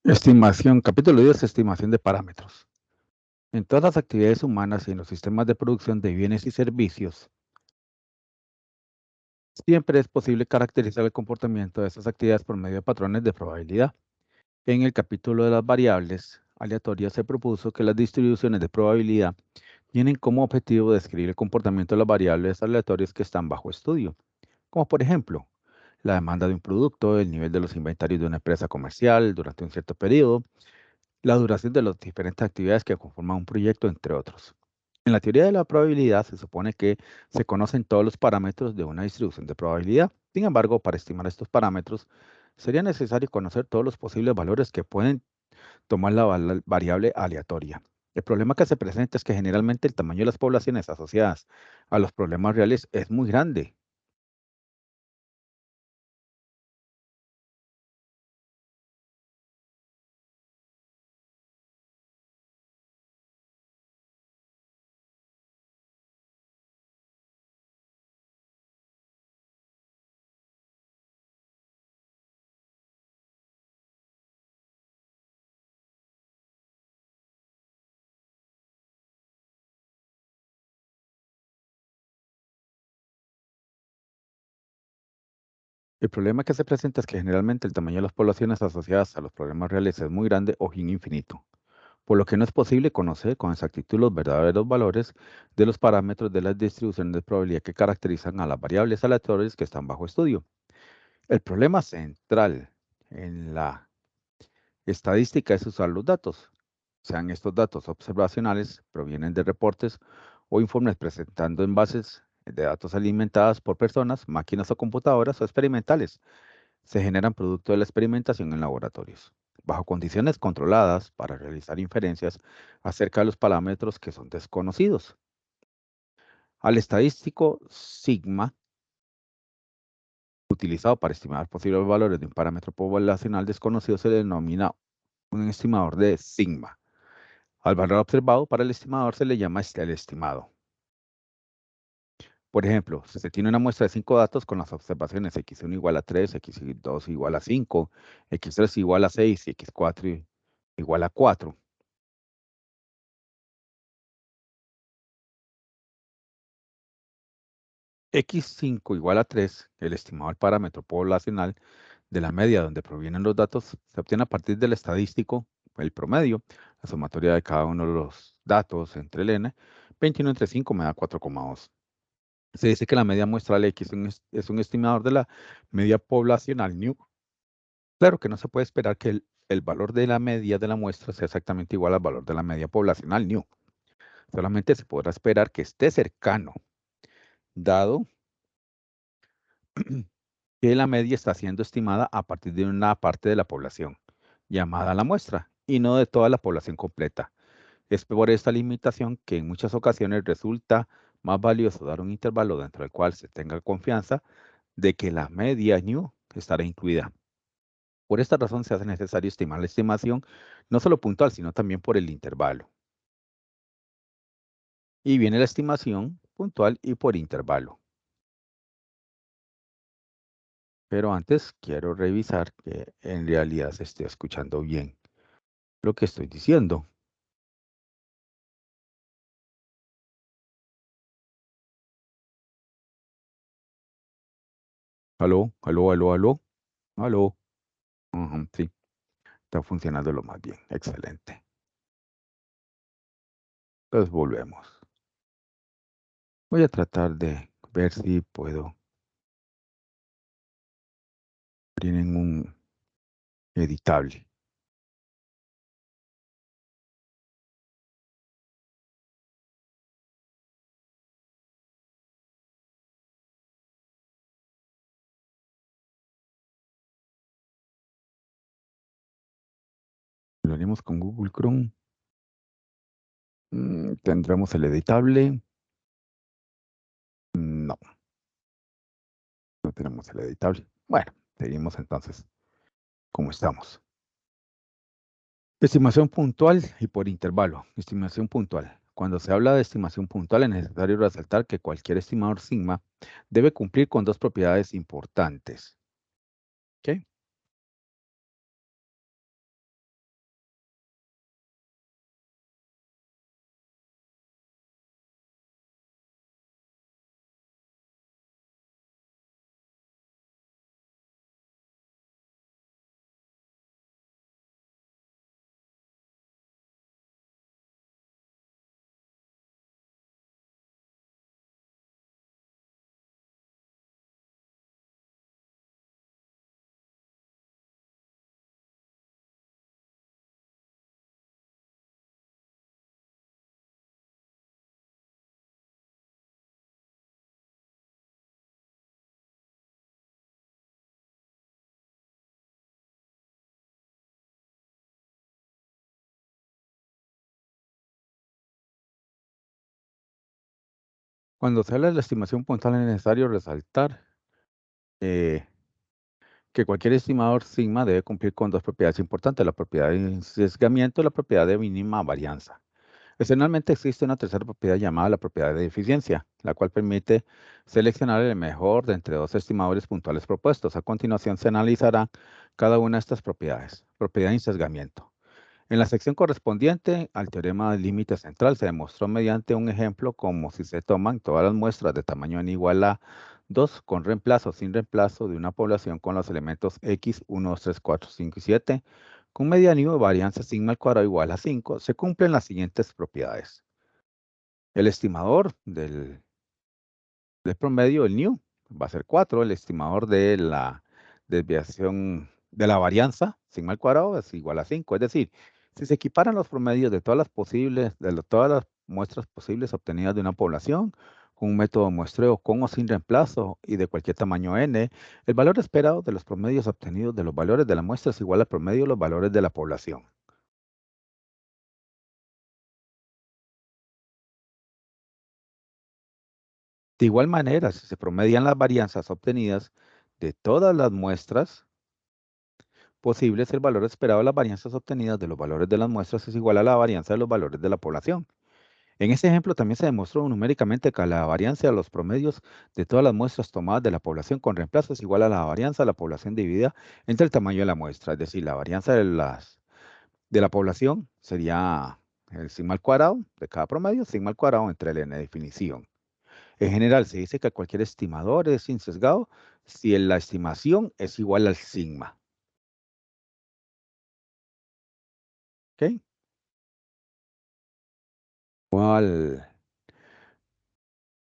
Estimación, capítulo 10, estimación de parámetros. En todas las actividades humanas y en los sistemas de producción de bienes y servicios, siempre es posible caracterizar el comportamiento de estas actividades por medio de patrones de probabilidad. En el capítulo de las variables aleatorias se propuso que las distribuciones de probabilidad tienen como objetivo describir el comportamiento de las variables aleatorias que están bajo estudio, como por ejemplo, la demanda de un producto, el nivel de los inventarios de una empresa comercial durante un cierto periodo, la duración de las diferentes actividades que conforman un proyecto, entre otros. En la teoría de la probabilidad se supone que se conocen todos los parámetros de una distribución de probabilidad. Sin embargo, para estimar estos parámetros, sería necesario conocer todos los posibles valores que pueden tomar la variable aleatoria. El problema que se presenta es que generalmente el tamaño de las poblaciones asociadas a los problemas reales es muy grande. El problema que se presenta es que generalmente el tamaño de las poblaciones asociadas a los problemas reales es muy grande o infinito, por lo que no es posible conocer con exactitud los verdaderos valores de los parámetros de las distribuciones de probabilidad que caracterizan a las variables aleatorias que están bajo estudio. El problema central en la estadística es usar los datos, sean estos datos observacionales, provienen de reportes o informes presentando en bases de datos alimentadas por personas, máquinas o computadoras o experimentales. Se generan producto de la experimentación en laboratorios, bajo condiciones controladas para realizar inferencias acerca de los parámetros que son desconocidos. Al estadístico sigma, utilizado para estimar posibles valores de un parámetro poblacional desconocido, se le denomina un estimador de sigma. Al valor observado para el estimador se le llama el estimado. Por ejemplo, si se tiene una muestra de 5 datos con las observaciones x1 igual a 3, x2 igual a 5, x3 igual a 6 y x4 igual a 4. X5 igual a 3, el estimado del parámetro poblacional de la media donde provienen los datos, se obtiene a partir del estadístico, el promedio, la sumatoria de cada uno de los datos entre el n, 21 entre 5 me da 4,2. Se dice que la media muestral X es un estimador de la media poblacional new. Claro que no se puede esperar que el valor de la media de la muestra sea exactamente igual al valor de la media poblacional new. Solamente se podrá esperar que esté cercano, dado que la media está siendo estimada a partir de una parte de la población, llamada la muestra, y no de toda la población completa. Es por esta limitación que en muchas ocasiones resulta más valioso dar un intervalo dentro del cual se tenga confianza de que la media new estará incluida. Por esta razón se hace necesario estimar la estimación no solo puntual, sino también por el intervalo. Y viene la estimación puntual y por intervalo. Pero antes quiero revisar que en realidad se esté escuchando bien lo que estoy diciendo. ¿Aló? ¿Aló? ¿Aló? ¿Aló? ¿Aló? Ujú, sí, está funcionando lo más bien. Excelente. Entonces volvemos. Voy a tratar de ver si puedo abrir en un editable. Lo haremos con Google Chrome. ¿Tendremos el editable? No, no tenemos el editable. Bueno, seguimos entonces como estamos. Estimación puntual y por intervalo. Estimación puntual. Cuando se habla de estimación puntual es necesario resaltar que cualquier estimador sigma debe cumplir con dos propiedades importantes. ¿Ok? Cuando se habla de la estimación puntual es necesario resaltar eh, que cualquier estimador sigma debe cumplir con dos propiedades importantes, la propiedad de sesgamiento y la propiedad de mínima varianza. Adicionalmente, existe una tercera propiedad llamada la propiedad de eficiencia, la cual permite seleccionar el mejor de entre dos estimadores puntuales propuestos. A continuación, se analizará cada una de estas propiedades. Propiedad de sesgamiento. En la sección correspondiente al teorema del límite central se demostró mediante un ejemplo como si se toman todas las muestras de tamaño n igual a 2 con reemplazo o sin reemplazo de una población con los elementos x, 1, 2, 3, 4, 5 y 7, con medianio de varianza sigma al cuadrado igual a 5, se cumplen las siguientes propiedades. El estimador del promedio, el new, va a ser 4. El estimador de la desviación de la varianza, sigma al cuadrado, es igual a 5. Es decir, si se equiparan los promedios de todas las posibles, todas las muestras posibles obtenidas de una población, con un método de muestreo con o sin reemplazo y de cualquier tamaño n, el valor esperado de los promedios obtenidos de los valores de la muestra es igual al promedio de los valores de la población. De igual manera, si se promedian las varianzas obtenidas de todas las muestras posibles, el valor esperado de las varianzas obtenidas de los valores de las muestras es igual a la varianza de los valores de la población. En este ejemplo también se demostró numéricamente que la varianza de los promedios de todas las muestras tomadas de la población con reemplazo es igual a la varianza de la población dividida entre el tamaño de la muestra. Es decir, la varianza de la población sería el sigma al cuadrado de cada promedio, sigma al cuadrado entre el n de definición. En general, se dice que cualquier estimador es sin sesgado si la estimación es igual al sigma. ¿Ok? Igual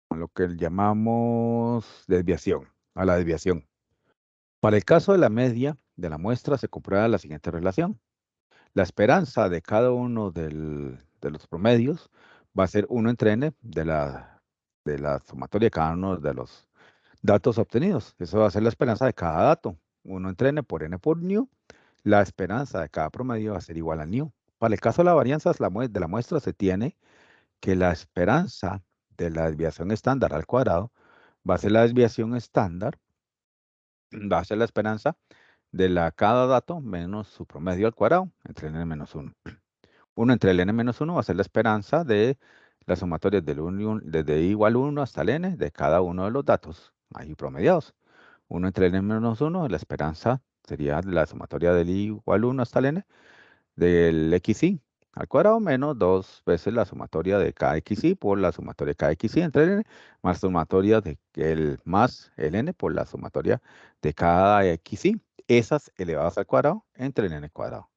a lo que llamamos desviación, a la desviación. Para el caso de la media de la muestra se comprueba la siguiente relación. La esperanza de cada uno de los promedios va a ser 1 entre n de la sumatoria de cada uno de los datos obtenidos. Eso va a ser la esperanza de cada dato. 1 entre n por new. La esperanza de cada promedio va a ser igual a new. Para el caso de la varianza de la muestra se tiene que la esperanza de la desviación estándar al cuadrado va a ser la desviación estándar, va a ser la esperanza de cada dato menos su promedio al cuadrado entre n menos 1. 1 entre el n menos 1 va a ser la esperanza de las sumatorias desde i igual 1 hasta el n de cada uno de los datos ahí promediados. 1 entre el n menos 1, la esperanza sería la sumatoria del i igual 1 hasta el n del xi al cuadrado menos 2 veces la sumatoria de cada xi por la sumatoria de cada xi entre el n, más sumatoria más el n por la sumatoria de cada xi, esas elevadas al cuadrado entre el n cuadrado.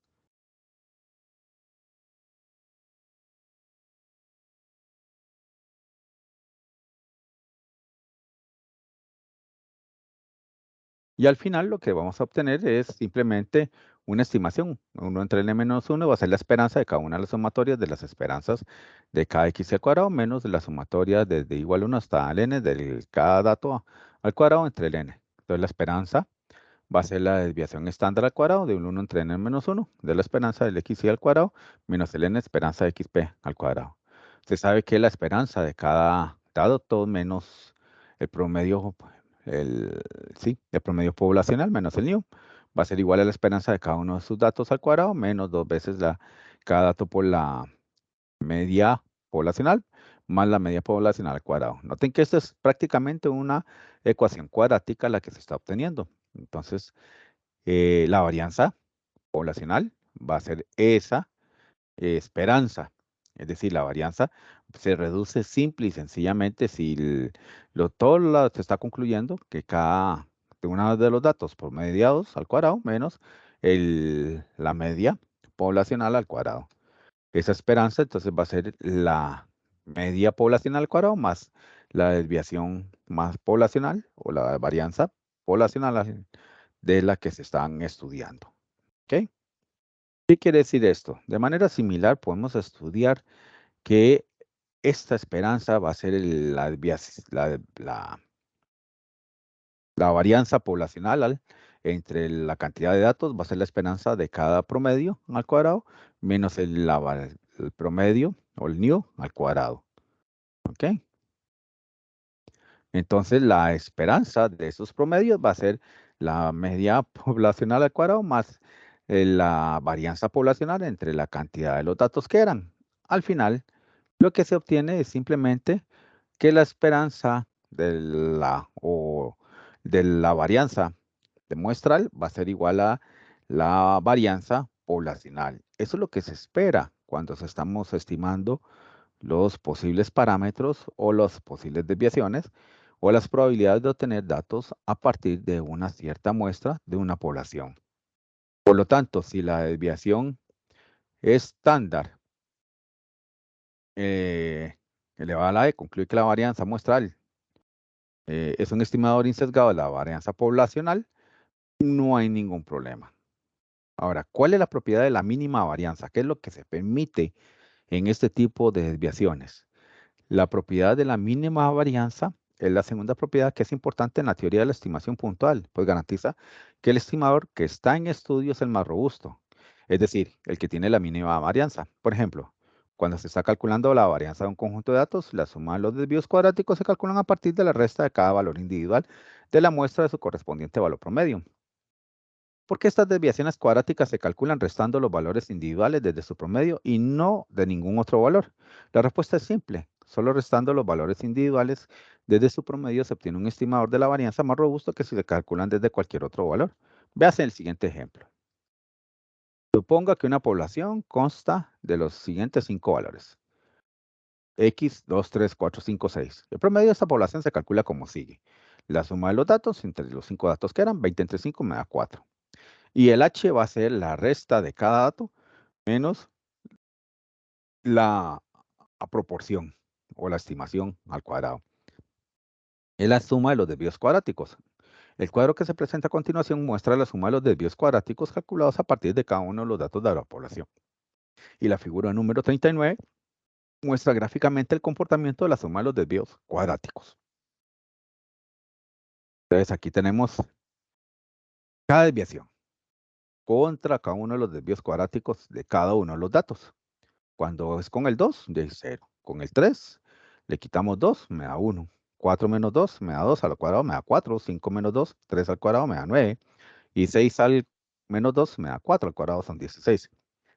Y al final lo que vamos a obtener es simplemente una estimación. 1 entre n menos 1 va a ser la esperanza de cada una de las sumatorias de las esperanzas de cada x al cuadrado menos la sumatoria desde igual 1 hasta el n de cada dato al cuadrado entre el n. Entonces la esperanza va a ser la desviación estándar al cuadrado de un 1 entre n menos 1 de la esperanza del xy al cuadrado menos el n esperanza de xp al cuadrado. Se sabe que la esperanza de cada dato menos el promedio, el, sí, el promedio poblacional menos el new va a ser igual a la esperanza de cada uno de sus datos al cuadrado menos 2 veces cada dato por la media poblacional más la media poblacional al cuadrado. Noten que esto es prácticamente una ecuación cuadrática la que se está obteniendo. Entonces, la varianza poblacional va a ser esa esperanza. Es decir, la varianza se reduce simple y sencillamente si se está concluyendo que cada uno de los datos promediados al cuadrado menos la media poblacional al cuadrado. Esa esperanza entonces va a ser la media poblacional al cuadrado más la desviación más poblacional o la varianza poblacional de la que se están estudiando. ¿Ok? ¿Qué quiere decir esto? De manera similar podemos estudiar que esta esperanza va a ser la varianza poblacional entre la cantidad de datos, va a ser la esperanza de cada promedio al cuadrado menos el promedio o el new al cuadrado. ¿Ok? Entonces, la esperanza de esos promedios va a ser la media poblacional al cuadrado más la varianza poblacional entre la cantidad de los datos que eran. Al final, lo que se obtiene es simplemente que la esperanza de la varianza de muestral va a ser igual a la varianza poblacional. Eso es lo que se espera cuando se estamos estimando los posibles parámetros o las posibles desviaciones o las probabilidades de obtener datos a partir de una cierta muestra de una población. Por lo tanto, si la desviación estándar elevada a la E concluye que la varianza muestral es un estimador insesgado de la varianza poblacional, no hay ningún problema. Ahora, ¿cuál es la propiedad de la mínima varianza? ¿Qué es lo que se permite en este tipo de desviaciones? La propiedad de la mínima varianza es la segunda propiedad que es importante en la teoría de la estimación puntual, pues garantiza que el estimador que está en estudio es el más robusto, es decir, el que tiene la mínima varianza. Por ejemplo, cuando se está calculando la varianza de un conjunto de datos, la suma de los desvíos cuadráticos se calculan a partir de la resta de cada valor individual de la muestra de su correspondiente valor promedio. ¿Por qué estas desviaciones cuadráticas se calculan restando los valores individuales desde su promedio y no de ningún otro valor? La respuesta es simple. Solo restando los valores individuales desde su promedio se obtiene un estimador de la varianza más robusto que si se calculan desde cualquier otro valor. Véase el siguiente ejemplo. Suponga que una población consta de los siguientes 5 valores. X, 2, 3, 4, 5, 6. El promedio de esta población se calcula como sigue. La suma de los datos entre los 5 datos que eran 20 entre 5 me da 4. Y el H va a ser la resta de cada dato menos la proporción o la estimación al cuadrado. Es la suma de los desvíos cuadráticos. El cuadro que se presenta a continuación muestra la suma de los desvíos cuadráticos calculados a partir de cada uno de los datos de la población. Y la figura número 39 muestra gráficamente el comportamiento de la suma de los desvíos cuadráticos. Entonces aquí tenemos cada desviación contra cada uno de los desvíos cuadráticos de cada uno de los datos. Cuando es con el 2, de 0. Con el 3, le quitamos 2, me da 1. 4 menos 2, me da 2 al cuadrado, me da 4. 5 menos 2, 3 al cuadrado, me da 9. Y 6 al menos 2, me da 4 al cuadrado, son 16.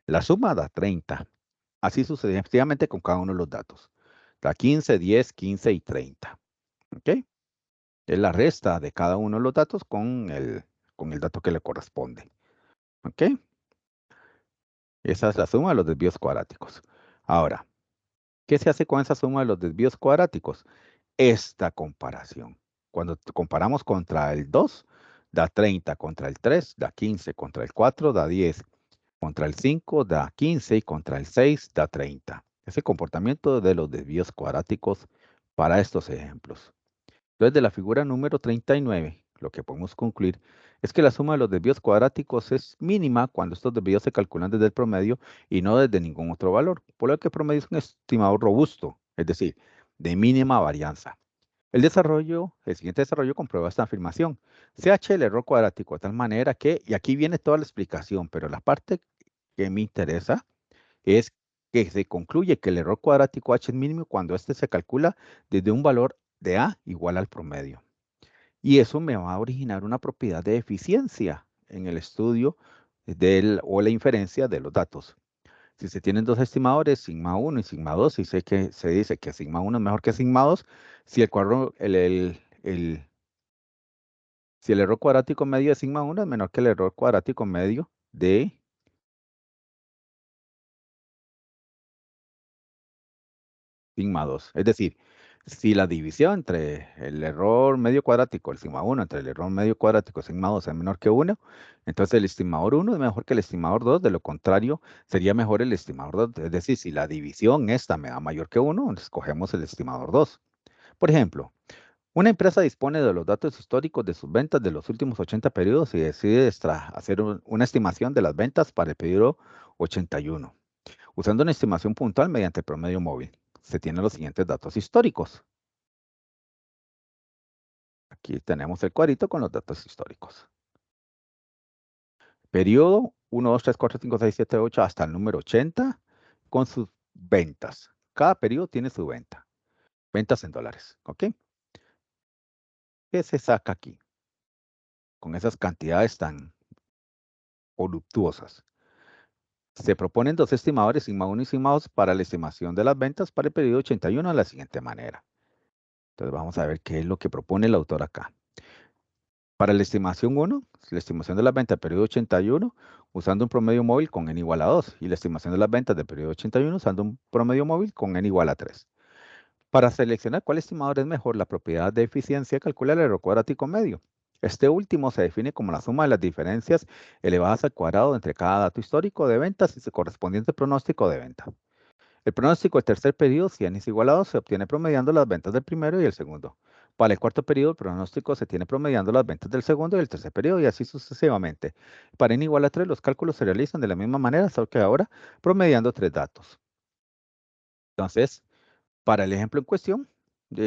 La suma da 30. Así sucesivamente con cada uno de los datos. Da 15, 10, 15 y 30. ¿Ok? Es la resta de cada uno de los datos con el dato que le corresponde. ¿Ok? Esa es la suma de los desvíos cuadráticos. Ahora, ¿qué se hace con esa suma de los desvíos cuadráticos? Esta comparación. Cuando comparamos contra el 2, da 30, contra el 3, da 15, contra el 4, da 10, contra el 5, da 15 y contra el 6, da 30. Ese comportamiento de los desvíos cuadráticos para estos ejemplos. Entonces, de la figura número 39, lo que podemos concluir es que la suma de los desvíos cuadráticos es mínima cuando estos desvíos se calculan desde el promedio y no desde ningún otro valor, por lo que el promedio es un estimador robusto, es decir, de mínima varianza. El siguiente desarrollo comprueba esta afirmación. CH el error cuadrático de tal manera que, y aquí viene toda la explicación, pero la parte que me interesa es que se concluye que el error cuadrático H es mínimo cuando este se calcula desde un valor de A igual al promedio. Y eso me va a originar una propiedad de eficiencia en el estudio o la inferencia de los datos. Si se tienen dos estimadores, sigma 1 y sigma 2, y sé que se dice que sigma 1 es mejor que sigma 2, si si el error cuadrático medio de sigma 1 es menor que el error cuadrático medio de sigma 2. Es decir, si la división entre el error medio cuadrático, el sigma 1, entre el error medio cuadrático, sigma 2 es menor que 1, entonces el estimador 1 es mejor que el estimador 2, de lo contrario, sería mejor el estimador 2. Es decir, si la división esta me da mayor que 1, escogemos el estimador 2. Por ejemplo, una empresa dispone de los datos históricos de sus ventas de los últimos 80 periodos y decide hacer una estimación de las ventas para el periodo 81, usando una estimación puntual mediante promedio móvil. Se tienen los siguientes datos históricos. Aquí tenemos el cuadrito con los datos históricos. Periodo 1, 2, 3, 4, 5, 6, 7, 8 hasta el número 80 con sus ventas. Cada periodo tiene su venta. Ventas en dólares. ¿Ok? ¿Qué se saca aquí? Con esas cantidades tan voluptuosas. Se proponen dos estimadores, sigma 1 y sigma 2, para la estimación de las ventas para el periodo 81 de la siguiente manera. Entonces vamos a ver qué es lo que propone el autor acá. Para la estimación 1, la estimación de las ventas del periodo 81, usando un promedio móvil con n igual a 2. Y la estimación de las ventas del periodo 81, usando un promedio móvil con n igual a 3. Para seleccionar cuál estimador es mejor, la propiedad de eficiencia calcula el error cuadrático medio. Este último se define como la suma de las diferencias elevadas al cuadrado entre cada dato histórico de ventas y su correspondiente pronóstico de venta. El pronóstico del tercer periodo, si n es igual a 2, se obtiene promediando las ventas del primero y el segundo. Para el cuarto periodo, el pronóstico se tiene promediando las ventas del segundo y el tercer periodo, y así sucesivamente. Para n igual a 3, los cálculos se realizan de la misma manera, solo que ahora promediando 3 datos. Entonces, para el ejemplo en cuestión,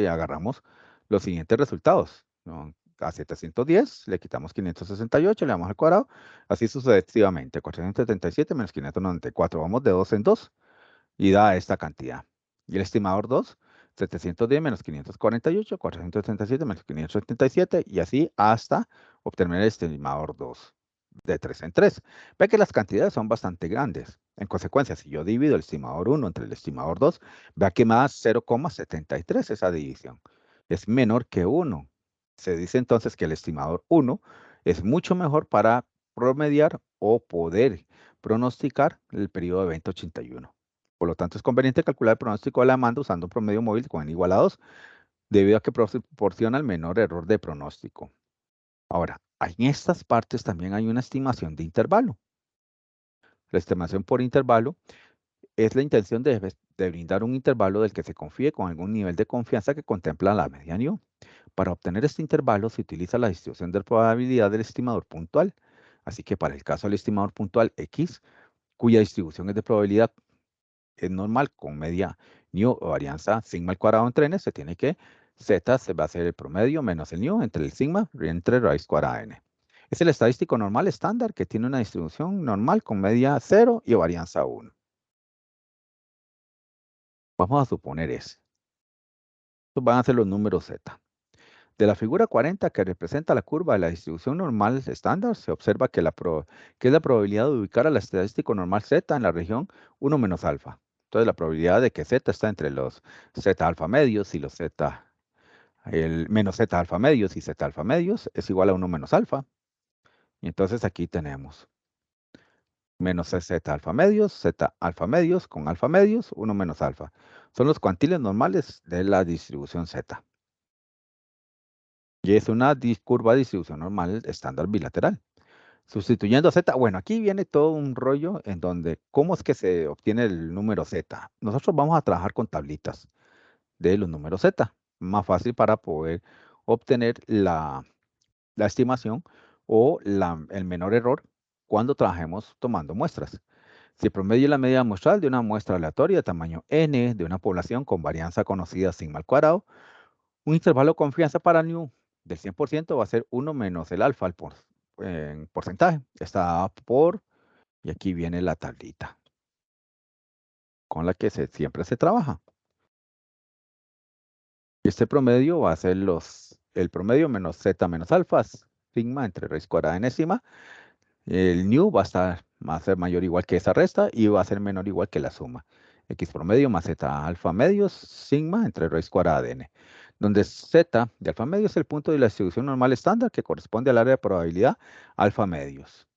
agarramos los siguientes resultados, ¿no? A 710 le quitamos 568, le damos al cuadrado, así sucesivamente. 477 menos 594, vamos de 2 en 2 y da esta cantidad. Y el estimador 2, 710 menos 548, 477 menos 577 y así hasta obtener el estimador 2 de 3 en 3. Ve que las cantidades son bastante grandes. En consecuencia, si yo divido el estimador 1 entre el estimador 2, vea que me da 0,73 esa división. Es menor que 1. Se dice entonces que el estimador 1 es mucho mejor para promediar o poder pronosticar el periodo de 2081. Por lo tanto, es conveniente calcular el pronóstico de la demanda usando un promedio móvil con n igual a 2, debido a que proporciona el menor error de pronóstico. Ahora, en estas partes también hay una estimación de intervalo. La estimación por intervalo es la intención de brindar un intervalo del que se confíe con algún nivel de confianza que contempla la media NIO. Para obtener este intervalo se utiliza la distribución de probabilidad del estimador puntual. Así que para el caso del estimador puntual X, cuya distribución es de probabilidad es normal con media nu o varianza sigma al cuadrado entre n, se tiene que z se va a hacer el promedio menos el nu entre el sigma entre raíz cuadrada de n. Es el estadístico normal estándar que tiene una distribución normal con media 0 y varianza 1. Vamos a suponer ese. Estos van a ser los números z. De la figura 40 que representa la curva de la distribución normal estándar, se observa que, que es la probabilidad de ubicar al estadístico normal z en la región 1 menos alfa. Entonces la probabilidad de que z está entre los z alfa medios y los z, el menos z alfa medios y z alfa medios es igual a 1 menos alfa. Y entonces aquí tenemos menos z alfa medios con alfa medios, 1 menos alfa. Son los cuantiles normales de la distribución z. Y es una curva de distribución normal estándar bilateral. Sustituyendo a z, bueno, aquí viene todo un rollo en donde, ¿cómo es que se obtiene el número z? Nosotros vamos a trabajar con tablitas de los números z, más fácil para poder obtener la estimación o el menor error cuando trabajemos tomando muestras. Si promedio la medida muestral de una muestra aleatoria de tamaño n de una población con varianza conocida sigma al cuadrado, un intervalo de confianza para nu del 100% va a ser 1 menos el alfa en porcentaje. Está por, y aquí viene la tablita con la que siempre se trabaja. Este promedio va a ser el promedio menos z menos alfa, sigma entre raíz cuadrada de enésima. El nu va a ser mayor o igual que esa resta y va a ser menor o igual que la suma. X promedio más z alfa medios, sigma entre raíz cuadrada de n, donde z de alfa medio es el punto de la distribución normal estándar que corresponde al área de probabilidad alfa medios.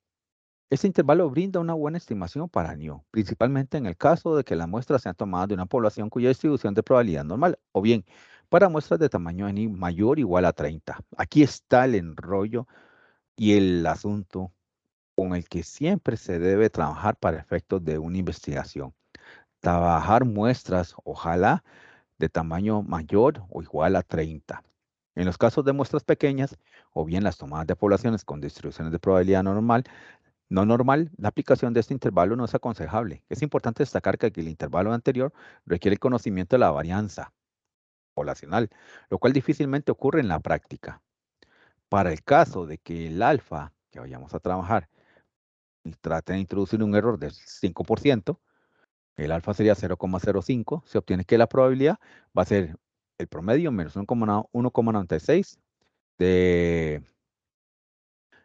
Este intervalo brinda una buena estimación para NIO, principalmente en el caso de que las muestras sean tomadas de una población cuya distribución de probabilidad normal, o bien para muestras de tamaño n mayor o igual a 30. Aquí está el enrollo y el asunto con el que siempre se debe trabajar para efectos de una investigación. Trabajar muestras, ojalá, de tamaño mayor o igual a 30. En los casos de muestras pequeñas, o bien las tomadas de poblaciones con distribuciones de probabilidad no normal, la aplicación de este intervalo no es aconsejable. Es importante destacar que el intervalo anterior requiere el conocimiento de la varianza poblacional, lo cual difícilmente ocurre en la práctica. Para el caso de que el alfa que vayamos a trabajar y trate de introducir un error del 5%, el alfa sería 0,05, se obtiene que la probabilidad va a ser el promedio menos 1,96 de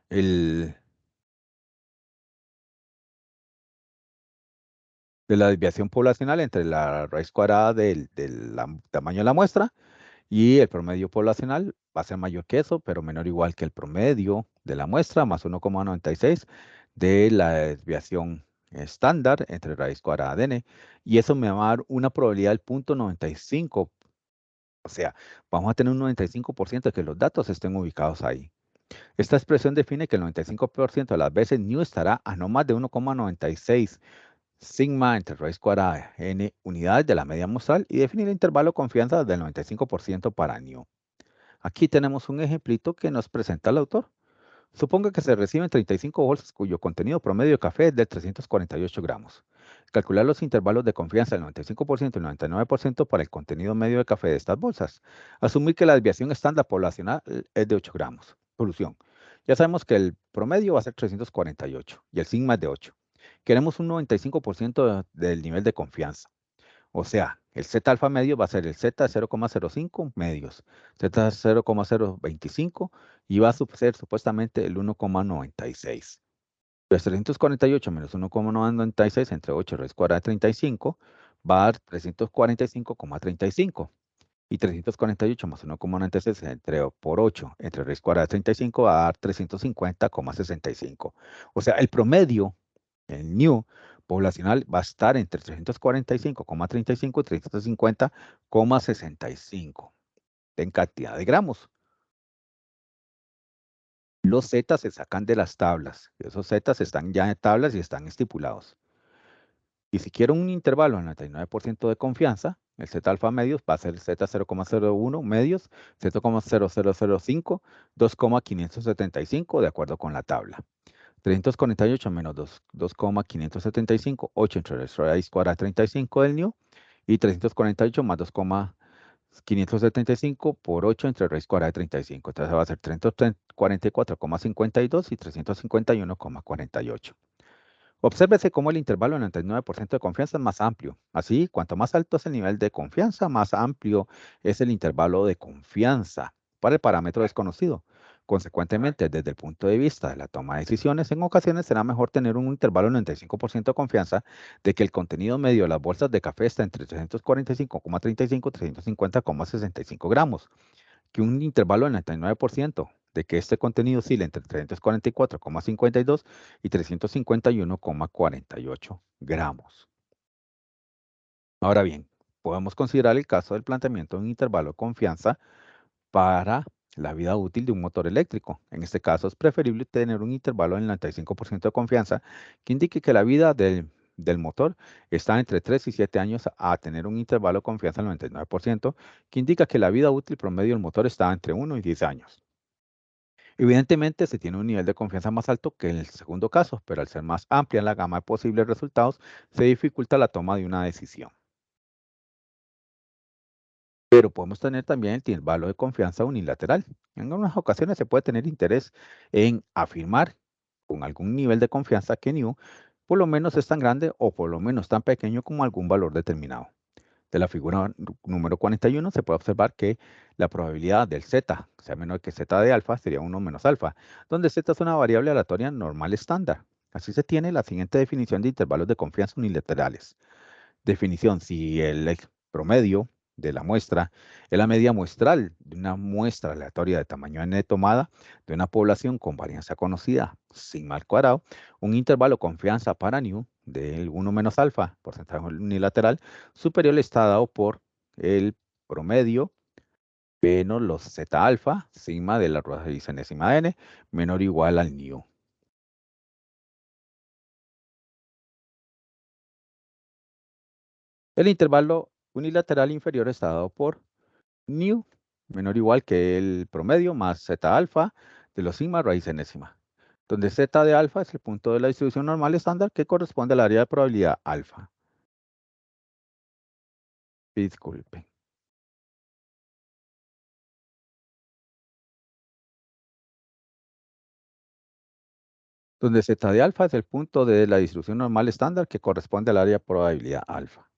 el de la desviación poblacional entre la raíz cuadrada del tamaño de la muestra y el promedio poblacional va a ser mayor que eso, pero menor o igual que el promedio de la muestra más 1,96 de la desviación estándar entre raíz cuadrada de n. Y eso me va a dar una probabilidad del 0,95. O sea, vamos a tener un 95% de que los datos estén ubicados ahí. Esta expresión define que el 95% de las veces nu estará a no más de 1,96 sigma entre raíz cuadrada de n unidades de la media muestral y definir el intervalo de confianza del 95% para nu. Aquí tenemos un ejemplito que nos presenta el autor. Suponga que se reciben 35 bolsas cuyo contenido promedio de café es de 348 gramos. Calcular los intervalos de confianza del 95% y el 99% para el contenido medio de café de estas bolsas. Asumir que la desviación estándar poblacional es de 8 gramos. Solución. Ya sabemos que el promedio va a ser 348 y el sigma es de 8. Queremos un 95% del nivel de confianza. O sea, el Z alfa medio va a ser el Z de 0,05 medios, Z 0,025 y va a ser supuestamente el 1,96. Pues 348 menos 1,96 entre 8 raíz cuadrada de 35 va a dar 345,35. Y 348 más 1,96 por 8 entre raíz cuadrada de 35 va a dar 350,65. O sea, el promedio, el new poblacional, va a estar entre 345,35 y 350,65 en cantidad de gramos. Los Z se sacan de las tablas. Esos Z están ya en tablas y están estipulados. Y si quiero un intervalo al 99% de confianza, el Z alfa medios va a ser Z 0,01 medios, Z,0005, 2,575 de acuerdo con la tabla. 348 menos 2,575, 8 entre raíz cuadrada de 35 del new, y 348 más 2,575 por 8 entre raíz cuadrada de 35. Entonces va a ser 344,52 y 351,48. Obsérvese cómo el intervalo del 99% de confianza es más amplio. Así, cuanto más alto es el nivel de confianza, más amplio es el intervalo de confianza para el parámetro desconocido. Consecuentemente, desde el punto de vista de la toma de decisiones, en ocasiones será mejor tener un intervalo del 95% de confianza de que el contenido medio de las bolsas de café está entre 345,35 y 350,65 gramos, que un intervalo del 99% de que este contenido oscila entre 344,52 y 351,48 gramos. Ahora bien, podemos considerar el caso del planteamiento de un intervalo de confianza para la vida útil de un motor eléctrico. En este caso es preferible tener un intervalo del 95% de confianza que indique que la vida del motor está entre 3 y 7 años a tener un intervalo de confianza del 99% que indica que la vida útil promedio del motor está entre 1 y 10 años. Evidentemente se tiene un nivel de confianza más alto que en el segundo caso, pero al ser más amplia la gama de posibles resultados, se dificulta la toma de una decisión. Pero podemos tener también el intervalo de confianza unilateral. En algunas ocasiones se puede tener interés en afirmar con algún nivel de confianza que nu por lo menos es tan grande o por lo menos tan pequeño como algún valor determinado. De la figura número 41 se puede observar que la probabilidad del z sea menor que z de alfa sería 1 menos alfa, donde z es una variable aleatoria normal estándar. Así se tiene la siguiente definición de intervalos de confianza unilaterales. Definición: si el promedio de la muestra es la media muestral de una muestra aleatoria de tamaño n tomada de una población con varianza conocida, sigma al cuadrado, un intervalo de confianza para nu del 1 menos alfa, porcentaje unilateral, superior está dado por el promedio menos los z alfa, sigma de la raíz enésima de n, menor o igual al nu. El intervalo unilateral inferior está dado por nu menor o igual que el promedio más z alfa de los sigma raíz enésima, donde z de alfa es el punto de la distribución normal estándar que corresponde al área de probabilidad alfa. Disculpe. Donde z de alfa es el punto de la distribución normal estándar que corresponde al área de probabilidad alfa.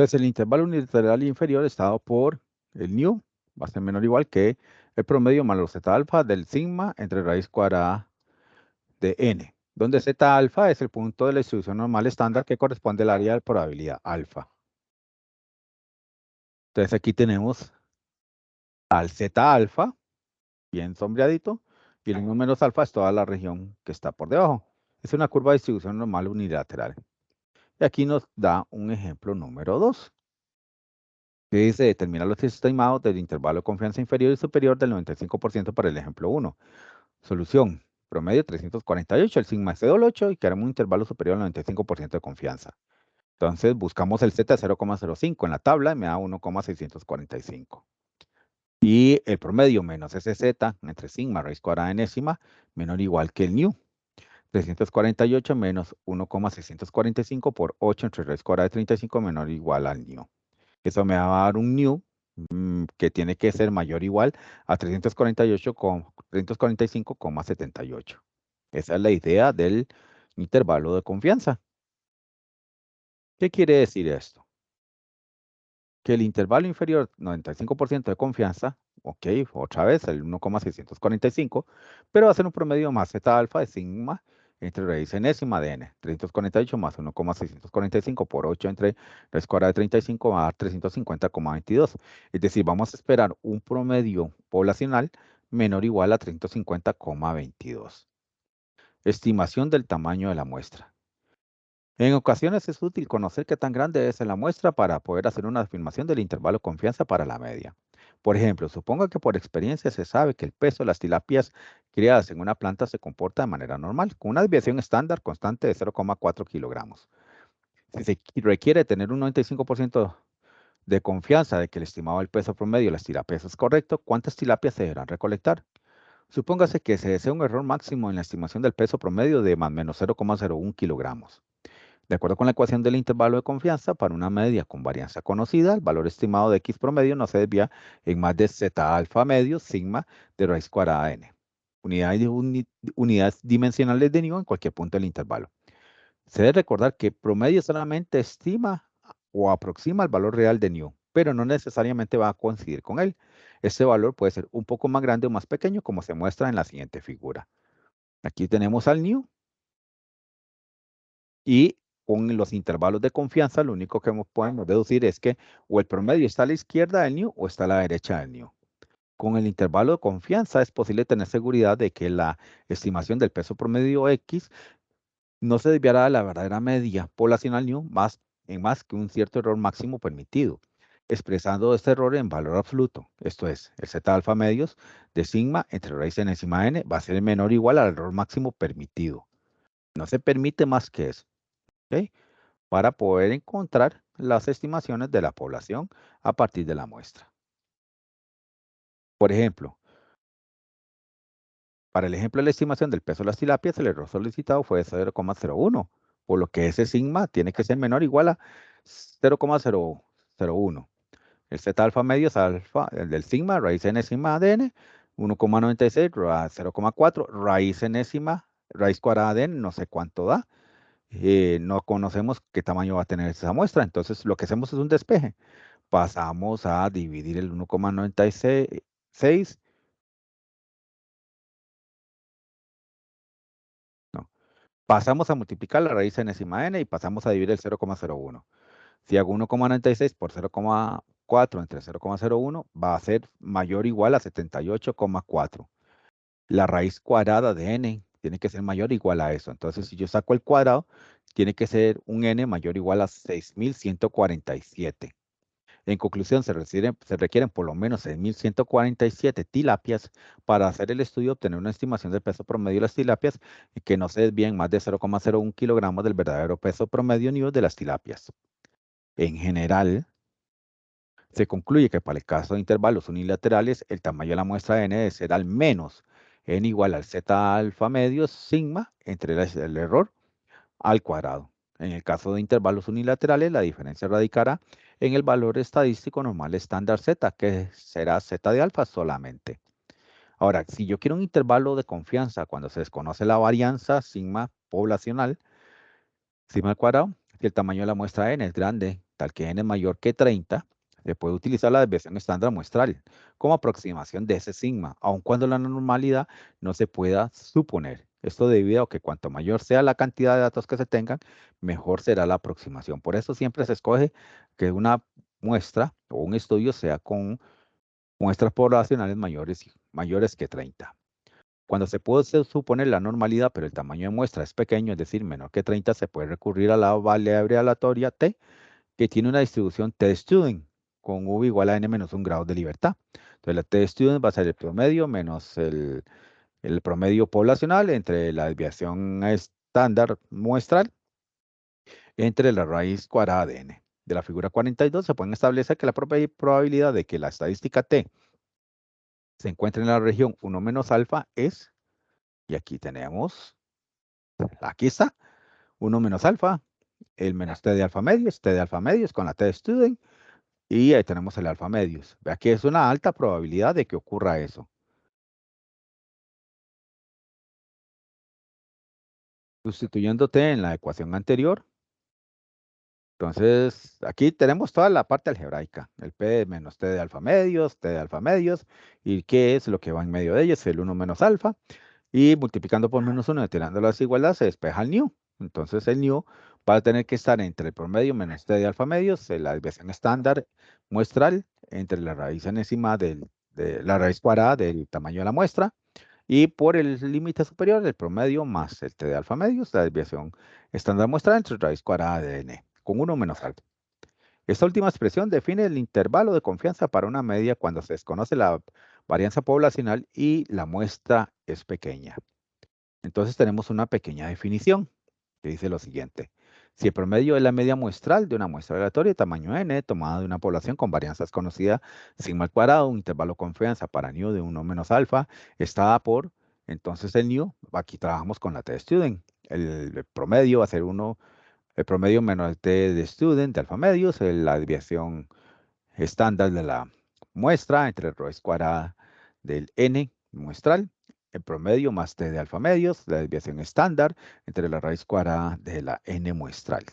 Entonces, el intervalo unilateral inferior está dado por el nu, va a ser menor o igual que el promedio más los zeta alfa del sigma entre raíz cuadrada de n, donde zeta alfa es el punto de la distribución normal estándar que corresponde al área de probabilidad alfa. Entonces, aquí tenemos al zeta alfa, bien sombreadito, y el 1 menos alfa es toda la región que está por debajo. Es una curva de distribución normal unilateral. Y aquí nos da un ejemplo número 2, que dice determinar los estimados del intervalo de confianza inferior y superior del 95% para el ejemplo 1. Solución, promedio 348, el sigma es de 8 y queremos un intervalo superior al 95% de confianza. Entonces buscamos el z de 0,05 en la tabla y me da 1,645. Y el promedio menos ese z entre sigma raíz cuadrada enésima menor o igual que el nu. 348 menos 1,645 por 8 entre raíz cuadrada de 35 menor o igual al nu. Eso me va a dar un nu que tiene que ser mayor o igual a 345,78. Esa es la idea del intervalo de confianza. ¿Qué quiere decir esto? Que el intervalo inferior 95% de confianza, ok, otra vez el 1,645, pero va a ser un promedio más zeta alfa de sigma entre raíz enésima de n. 348 más 1,645 por 8 entre raíz cuadrada de 35 va a dar 350,22. Es decir, vamos a esperar un promedio poblacional menor o igual a 350,22. Estimación del tamaño de la muestra. En ocasiones es útil conocer qué tan grande es la muestra para poder hacer una afirmación del intervalo de confianza para la media. Por ejemplo, suponga que por experiencia se sabe que el peso de las tilapias criadas en una planta se comporta de manera normal, con una desviación estándar constante de 0,4 kilogramos. Si se requiere tener un 95% de confianza de que el estimado del peso promedio de las tilapias es correcto, ¿cuántas tilapias se deberán recolectar? Supóngase que se desea un error máximo en la estimación del peso promedio de más o menos 0,01 kilogramos. De acuerdo con la ecuación del intervalo de confianza, para una media con varianza conocida, el valor estimado de X promedio no se desvía en más de zeta alfa medio sigma de raíz cuadrada de n. Unidades dimensionales de nu en cualquier punto del intervalo. Se debe recordar que promedio solamente estima o aproxima el valor real de nu, pero no necesariamente va a coincidir con él. Este valor puede ser un poco más grande o más pequeño, como se muestra en la siguiente figura. Aquí tenemos al nu. Y con los intervalos de confianza, lo único que podemos deducir es que o el promedio está a la izquierda del nu o está a la derecha del nu. Con el intervalo de confianza es posible tener seguridad de que la estimación del peso promedio X no se desviará de la verdadera media poblacional nu en más que un cierto error máximo permitido, expresando este error en valor absoluto. Esto es, el zeta alfa medios de sigma entre raíz enésima n va a ser menor o igual al error máximo permitido. No se permite más que eso. ¿Ok? Para poder encontrar las estimaciones de la población a partir de la muestra. Por ejemplo, para el ejemplo de la estimación del peso de las tilapias, el error solicitado fue 0,01, por lo que ese sigma tiene que ser menor o igual a 0,001. El zeta alfa medio es alfa, el del sigma, raíz enésima de n, 1,96, 0,4, raíz enésima, raíz cuadrada de n, no sé cuánto da. No conocemos qué tamaño va a tener esa muestra, entonces lo que hacemos es un despeje. Pasamos a dividir el 1,96, no, pasamos a multiplicar la raíz enésima n y pasamos a dividir el 0,01. Si hago 1,96 por 0,4 entre 0,01, va a ser mayor o igual a 78,4. La raíz cuadrada de n tiene que ser mayor o igual a eso. Entonces, si yo saco el cuadrado, tiene que ser un n mayor o igual a 6147. En conclusión, se requieren por lo menos 6.147 tilapias para hacer el estudio y obtener una estimación del peso promedio de las tilapias y que no se desvíen más de 0,01 kilogramos del verdadero peso promedio nu de las tilapias. En general, se concluye que para el caso de intervalos unilaterales, el tamaño de la muestra n será al menos n igual al zeta alfa medio sigma entre el error al cuadrado. En el caso de intervalos unilaterales, la diferencia radicará en el valor estadístico normal estándar z, que será z de alfa solamente. Ahora, si yo quiero un intervalo de confianza cuando se desconoce la varianza sigma poblacional, sigma al cuadrado, si el tamaño de la muestra n es grande tal que n es mayor que 30, se puede utilizar la desviación estándar muestral como aproximación de ese sigma, aun cuando la normalidad no se pueda suponer. Esto debido a que cuanto mayor sea la cantidad de datos que se tengan, mejor será la aproximación. Por eso siempre se escoge que una muestra o un estudio sea con muestras poblacionales mayores que 30. Cuando se puede suponer la normalidad, pero el tamaño de muestra es pequeño, es decir, menor que 30, se puede recurrir a la variable aleatoria t, que tiene una distribución t-student con v igual a n menos 1 grado de libertad. Entonces, la t-student va a ser el promedio menos el promedio poblacional entre la desviación estándar muestral entre la raíz cuadrada de n. De la figura 42 se puede establecer que la probabilidad de que la estadística t se encuentre en la región 1 menos alfa es, y aquí tenemos, aquí está, 1 menos alfa, el menos t de alfa medios, t de alfa medios con la t de student, y ahí tenemos el alfa medios. Vea que es una alta probabilidad de que ocurra eso. Sustituyendo t en la ecuación anterior, entonces aquí tenemos toda la parte algebraica, el p menos t de alfa medios, t de alfa medios, y qué es lo que va en medio de ellos, el 1 menos alfa, y multiplicando por menos 1 y tirando la desigualdad se despeja el nu. Entonces el nu va a tener que estar entre el promedio menos t de alfa medios, la desviación estándar muestral, entre la raíz enésima de la raíz cuadrada del tamaño de la muestra, y por el límite superior el promedio más el t de alfa medios, la desviación estándar muestral entre raíz cuadrada de n, con 1 menos alfa. Esta última expresión define el intervalo de confianza para una media cuando se desconoce la varianza poblacional y la muestra es pequeña. Entonces tenemos una pequeña definición que dice lo siguiente. Si el promedio es la media muestral de una muestra aleatoria de tamaño n tomada de una población con varianzas conocidas sigma al cuadrado, un intervalo de confianza para nu de 1 menos alfa, está por, entonces el nu, aquí trabajamos con la t-student. El promedio va a ser 1, el promedio menos el t de student de alfa medios, la desviación estándar de la muestra entre raíz cuadrada del n muestral, el promedio más t de alfa medios, la desviación estándar entre la raíz cuadrada de la n muestral,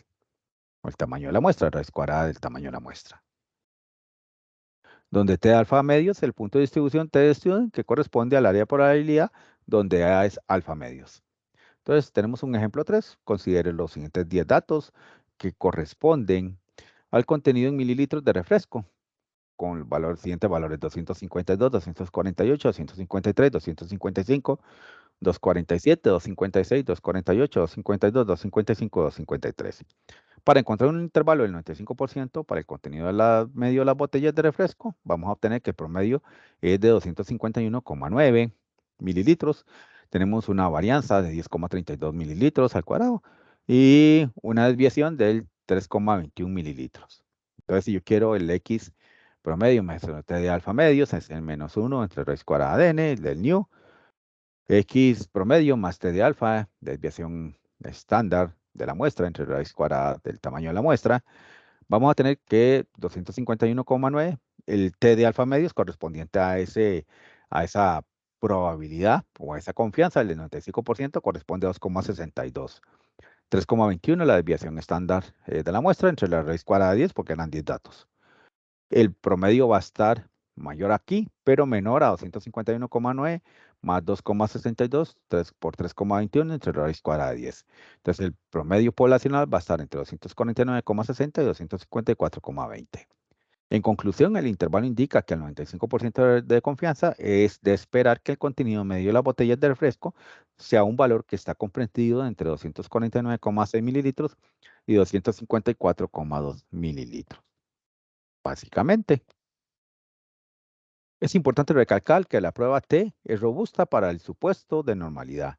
o el tamaño de la muestra, raíz cuadrada del tamaño de la muestra. Donde t de alfa medios, el punto de distribución t de student, que corresponde al área de probabilidad, donde a es alfa medios. Entonces, tenemos un ejemplo 3. Considere los siguientes 10 datos que corresponden al contenido en mililitros de refresco, con el siguiente valores 252, 248, 253, 255, 247, 256, 248, 252, 255, 253. Para encontrar un intervalo del 95% para el contenido de medio de las botellas de refresco, vamos a obtener que el promedio es de 251,9 mililitros. Tenemos una varianza de 10,32 mililitros al cuadrado y una desviación del 3,21 mililitros. Entonces, si yo quiero el X promedio más el T de alfa medios, es el menos 1 entre raíz cuadrada de n del nu, X promedio más T de alfa, desviación estándar de la muestra entre raíz cuadrada del tamaño de la muestra, vamos a tener que 251,9, el T de alfa medios correspondiente a esa probabilidad o a esa confianza, el de 95% corresponde a 2,62. 3,21 la desviación estándar de la muestra entre la raíz cuadrada de 10 porque eran 10 datos. El promedio va a estar mayor aquí, pero menor a 251,9 más 2,62, 3 por 3,21 entre raíz cuadrada de 10. Entonces, el promedio poblacional va a estar entre 249,60 y 254,20. En conclusión, el intervalo indica que el 95% de confianza es de esperar que el contenido medio de las botellas de refresco sea un valor que está comprendido entre 249,6 mililitros y 254,2 mililitros. Básicamente. Es importante recalcar que la prueba T es robusta para el supuesto de normalidad,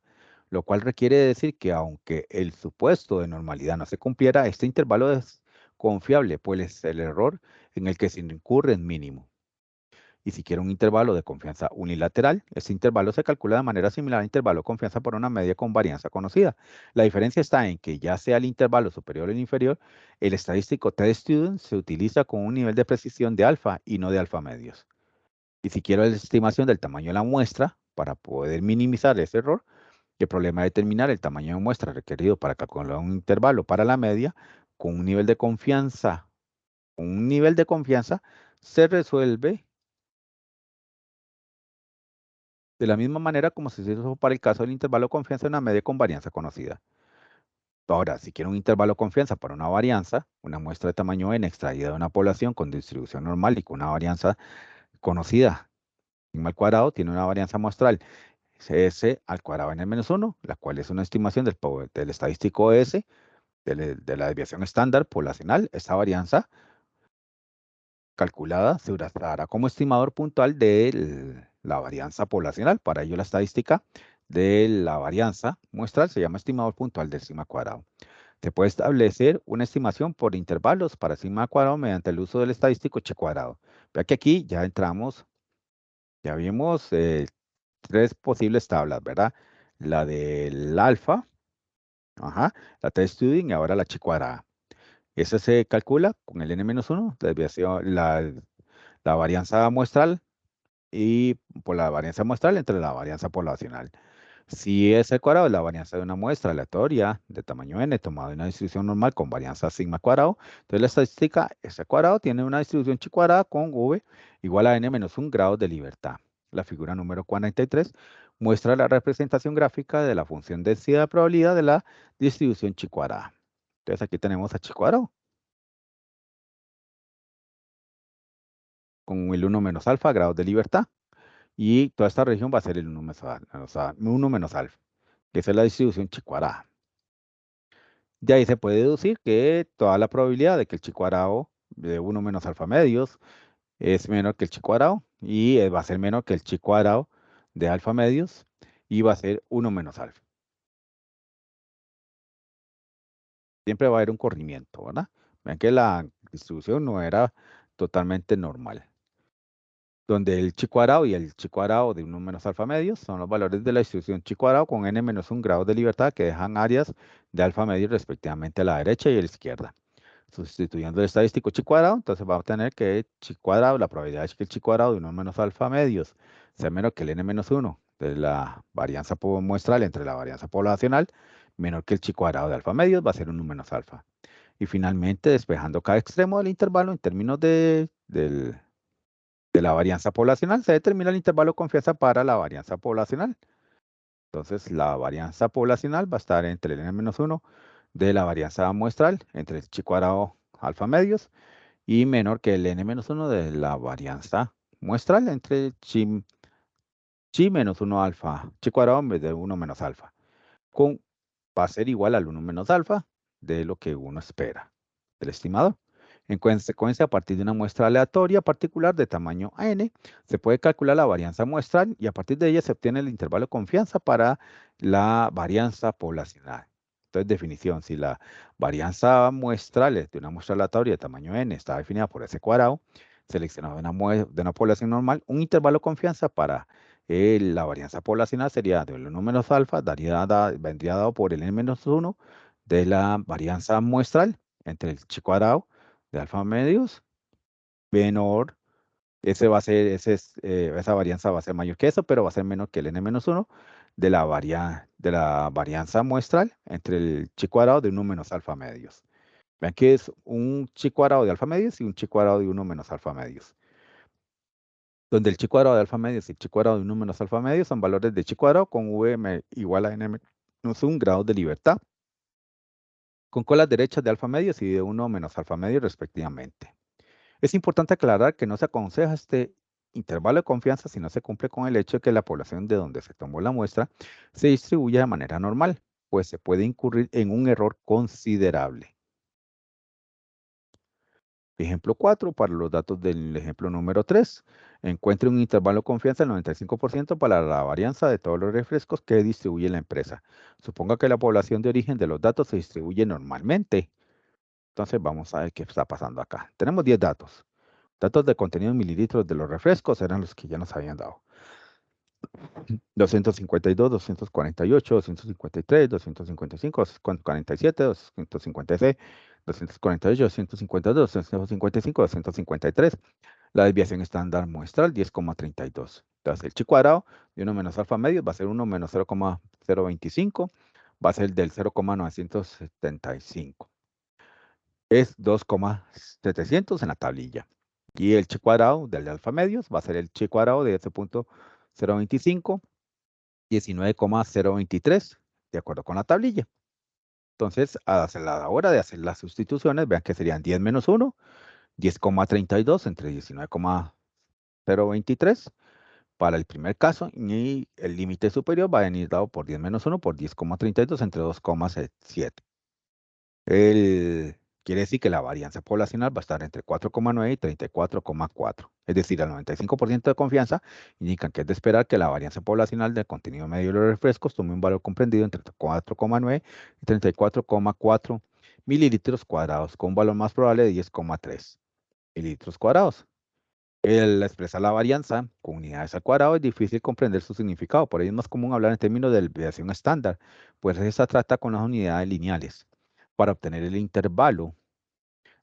lo cual requiere decir que aunque el supuesto de normalidad no se cumpliera, este intervalo es confiable, pues el error en el que se incurre es mínimo. Y si quiere un intervalo de confianza unilateral, este intervalo se calcula de manera similar al intervalo de confianza por una media con varianza conocida. La diferencia está en que ya sea el intervalo superior o el inferior, el estadístico t-student se utiliza con un nivel de precisión de alfa y no de alfa medios. Y si quiero la estimación del tamaño de la muestra, para poder minimizar ese error, el problema es determinar el tamaño de muestra requerido para calcular un intervalo para la media con un nivel de confianza un nivel de confianza se resuelve de la misma manera como se hizo para el caso del intervalo de confianza en una media con varianza conocida. Ahora, si quiero un intervalo de confianza para una varianza, una muestra de tamaño n extraída de una población con distribución normal y con una varianza conocida, sigma al cuadrado, tiene una varianza muestral S al cuadrado n menos 1, la cual es una estimación del estadístico S, de la desviación estándar poblacional. Esta varianza calculada se usará como estimador puntual de la varianza poblacional. Para ello, la estadística de la varianza muestral se llama estimador puntual del sigma cuadrado. Se puede establecer una estimación por intervalos para sigma cuadrado mediante el uso del estadístico chi cuadrado. Vea que aquí ya entramos, ya vimos tres posibles tablas, ¿verdad? La del alfa, ajá, la t-student y ahora la chi cuadrada. Esa se calcula con el n-1, la desviación, la varianza muestral y por la varianza muestral entre la varianza poblacional. Si es el cuadrado, la varianza de una muestra aleatoria de tamaño n tomada de una distribución normal con varianza sigma cuadrado, entonces la estadística S cuadrado tiene una distribución chi cuadrada con v igual a n-1 grados de libertad. La figura número 43 muestra la representación gráfica de la función densidad de probabilidad de la distribución chi cuadrada. Entonces aquí tenemos a chi cuadrado con el 1 menos alfa grados de libertad. Y toda esta región va a ser el 1 menos alfa, que esa es la distribución chi cuadrada. De ahí se puede deducir que toda la probabilidad de que el chi cuadrado de 1 menos alfa medios es menor que el chi cuadrado y va a ser menor que el chi cuadrado de alfa medios y va a ser 1 menos alfa. Siempre va a haber un corrimiento, ¿verdad? Vean que la distribución no era totalmente normal. Donde el chi cuadrado y el chi cuadrado de 1 menos alfa medios son los valores de la distribución chi cuadrado con n menos 1 grados de libertad que dejan áreas de alfa medios respectivamente a la derecha y a la izquierda. Sustituyendo el estadístico chi cuadrado, entonces vamos a tener que chi cuadrado, la probabilidad es que el chi cuadrado de 1 menos alfa medios sea menor que el n menos 1 de la varianza muestral entre la varianza poblacional, menor que el chi cuadrado de alfa medios va a ser 1 menos alfa. Y finalmente, despejando cada extremo del intervalo en términos de la varianza poblacional, se determina el intervalo de confianza para la varianza poblacional. Entonces, la varianza poblacional va a estar entre el n-1 de la varianza muestral, entre el chi cuadrado alfa medios, y menor que el n-1 de la varianza muestral entre chi menos 1 alfa, chi cuadrado en vez de 1 menos alfa. Va a ser igual al 1 menos alfa de lo que uno espera del estimador. En consecuencia, a partir de una muestra aleatoria particular de tamaño n, se puede calcular la varianza muestral y a partir de ella se obtiene el intervalo de confianza para la varianza poblacional. Entonces, definición, si la varianza muestral es de una muestra aleatoria de tamaño n está definida por S cuadrado, seleccionado de una población normal, un intervalo de confianza para la varianza poblacional sería del 1 menos alfa, vendría dado por el n-1 de la varianza muestral entre el chi cuadrado de alfa medios menor, esa varianza va a ser mayor que eso, pero va a ser menor que el n-1 de de la varianza muestral entre el chi cuadrado de 1 menos alfa medios. Vean que es un chi cuadrado de alfa medios y un chi cuadrado de 1 menos alfa medios. Donde el chi cuadrado de alfa medios y el chi cuadrado de 1 menos alfa medios son valores de chi cuadrado con v igual a n menos 1 grados de libertad, con colas derechas de alfa medios y de 1 menos alfa medios respectivamente. Es importante aclarar que no se aconseja este intervalo de confianza si no se cumple con el hecho de que la población de donde se tomó la muestra se distribuya de manera normal, pues se puede incurrir en un error considerable. Ejemplo 4, para los datos del ejemplo número 3. Encuentre un intervalo de confianza del 95% para la varianza de todos los refrescos que distribuye la empresa. Suponga que la población de origen de los datos se distribuye normalmente. Entonces vamos a ver qué está pasando acá. Tenemos 10 datos. Datos de contenido en mililitros de los refrescos eran los que ya nos habían dado. 252, 248, 253, 255, 247, 256, 248, 252, 255, 253. La desviación estándar muestral 10,32. Entonces el chi cuadrado de 1 menos alfa medio va a ser 1 menos 0,025, va a ser del 0,975. es 2,700 en la tablilla. Y el chi cuadrado del alfa medios va a ser el chi cuadrado de ese punto 0.25, 19,023, de acuerdo con la tablilla. Entonces, a la hora de hacer las sustituciones, vean que serían 10 menos 1, 10,32 entre 19,023 para el primer caso, y el límite superior va a venir dado por 10 menos 1 por 10,32 entre 2,7. Quiere decir que la varianza poblacional va a estar entre 4,9 y 34,4. Es decir, al 95% de confianza indican que es de esperar que la varianza poblacional del contenido medio de los refrescos tome un valor comprendido entre 4,9 y 34,4 mililitros cuadrados, con un valor más probable de 10,3 mililitros cuadrados. El expresar la varianza con unidades al cuadrado es difícil comprender su significado, por ello es más común hablar en términos de desviación estándar, pues se trata con las unidades lineales. Para obtener el intervalo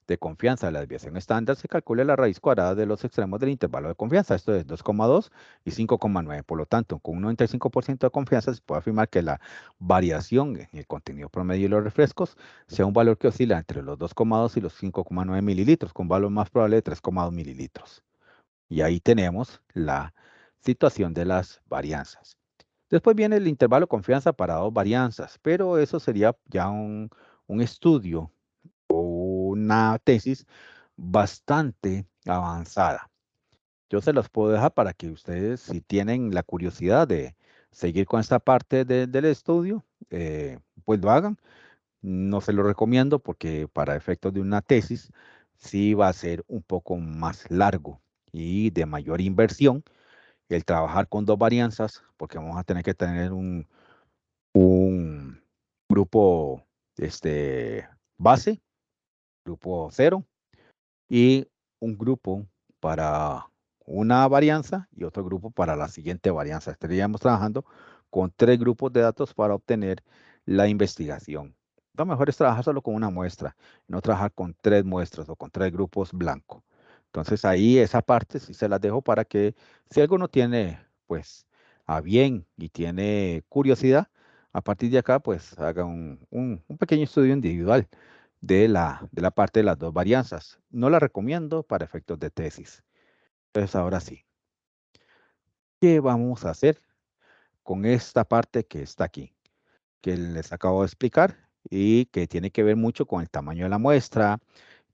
de confianza de la desviación estándar, se calcula la raíz cuadrada de los extremos del intervalo de confianza, esto es 2,2 y 5,9. Por lo tanto, con un 95% de confianza se puede afirmar que la variación en el contenido promedio de los refrescos sea un valor que oscila entre los 2,2 y los 5,9 mililitros, con un valor más probable de 3,2 mililitros. Y ahí tenemos la situación de las varianzas. Después viene el intervalo de confianza para dos varianzas, pero eso sería ya un estudio o una tesis bastante avanzada. Yo se los puedo dejar para que ustedes, si tienen la curiosidad de seguir con esta parte del estudio, pues lo hagan. No se lo recomiendo porque para efectos de una tesis sí va a ser un poco más largo y de mayor inversión el trabajar con dos varianzas, porque vamos a tener que tener un grupo base, grupo cero, y un grupo para una varianza y otro grupo para la siguiente varianza. Estaríamos trabajando con 3 grupos de datos para obtener la investigación. Lo mejor es trabajar solo con una muestra, no trabajar con 3 muestras o con 3 grupos blancos. Entonces ahí esa parte sí se las dejo para que si alguno tiene pues a bien y tiene curiosidad, a partir de acá pues haga un pequeño estudio individual de la parte de las dos varianzas. No la recomiendo para efectos de tesis. Entonces, ahora sí, ¿qué vamos a hacer con esta parte que está aquí? Que les acabo de explicar y que tiene que ver mucho con el tamaño de la muestra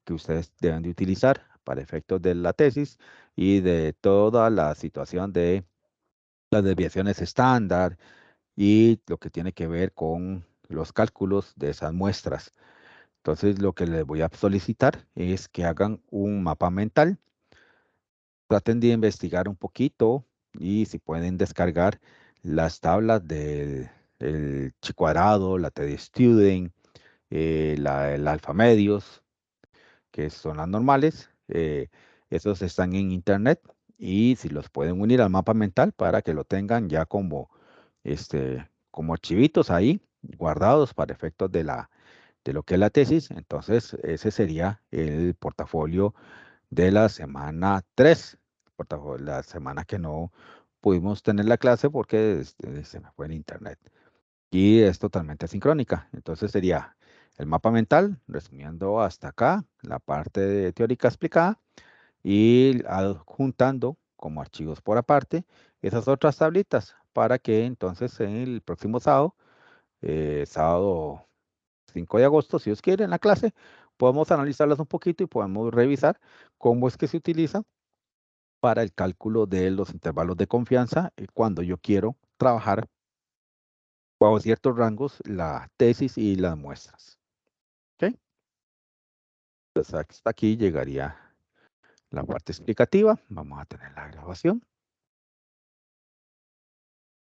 que ustedes deben de utilizar para efectos de la tesis y de toda la situación de las desviaciones estándar y lo que tiene que ver con los cálculos de esas muestras. Entonces, lo que les voy a solicitar es que hagan un mapa mental. Traten de investigar un poquito y si pueden descargar las tablas del chi cuadrado, la TD Student, el alfa medios, que son las normales. Esos están en internet y si los pueden unir al mapa mental para que lo tengan ya como archivitos ahí guardados para efectos de lo que es la tesis, entonces ese sería el portafolio de la semana 3, la semana que no pudimos tener la clase porque se me fue el internet. Y es totalmente sincrónica. Entonces sería el mapa mental, resumiendo hasta acá, la parte teórica explicada y adjuntando como archivos por aparte esas otras tablitas para que entonces en el próximo sábado, sábado 5 de agosto, si Dios quiere, en la clase, podemos analizarlas un poquito y podemos revisar cómo es que se utilizan para el cálculo de los intervalos de confianza cuando yo quiero trabajar bajo ciertos rangos la tesis y las muestras. ¿Ok? Entonces hasta aquí llegaría la parte explicativa. Vamos a tener la grabación.